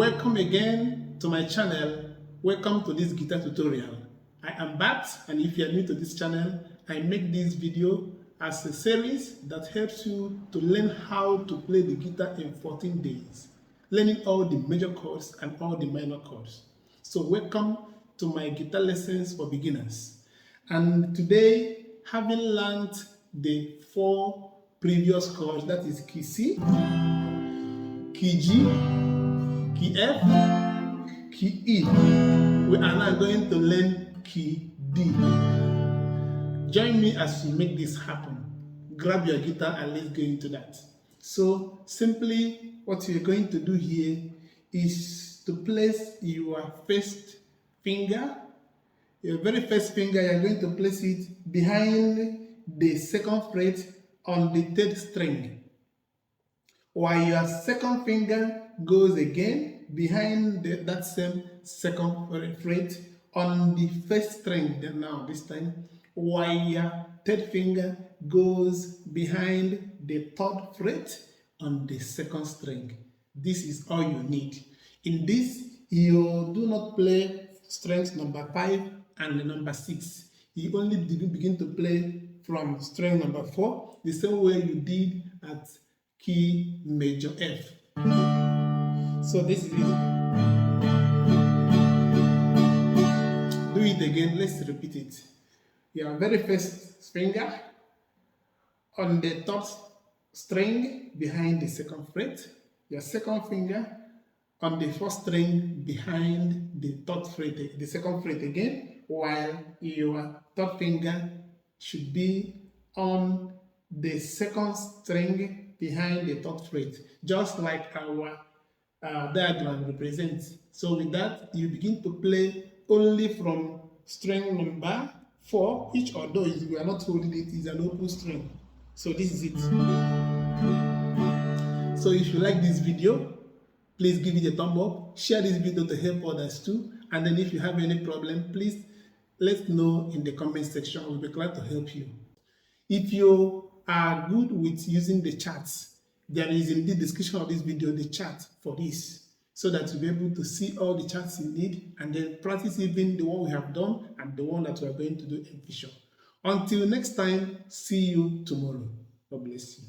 Welcome again to my channel. Welcome to this guitar tutorial. I am Bart, and if you are new to this channel, I make this video as a series that helps you to learn how to play the guitar in 14 days, learning all the major chords and all the minor chords. So welcome to my guitar lessons for beginners. And today, having learned the 4 previous chords, that is key C, key G, key F, key E, we are now going to learn key D. Join me as we make this happen. Grab your guitar and let's go into that. So simply what you're going to do here is to place your first finger, your very first finger, you're going to place it behind the second fret on the 3rd string, while your second finger goes again behind that same second fret on the 1st string. Then now this time, while your 3rd finger goes behind the 3rd fret on the 2nd string. This is all you need. In this, you do not play strings number 5 and number 6. You only begin to play from string number 4, the same way you did at key major F. So this is it. Do it again. Let's repeat it. Your very first finger on the 3rd string behind the 2nd fret. Your second finger on the 4th string behind the 3rd fret, the 2nd fret again, while your 3rd finger should be on the 2nd string behind the 3rd fret, just like our diagram represents. So with that, you begin to play only from string number 4, each although we are not holding it, is an open string. So this is it. So if you like this video, please give it a thumb up, share this video to help others too, and then if you have any problem, please let us know in the comment section. I will be glad to help you. If you are good with using the charts, there is in the description of this video the chart for this, so that you'll be able to see all the charts you need and then practice even the one we have done and the one that we are going to do in future. Until next time, see you tomorrow. God bless you.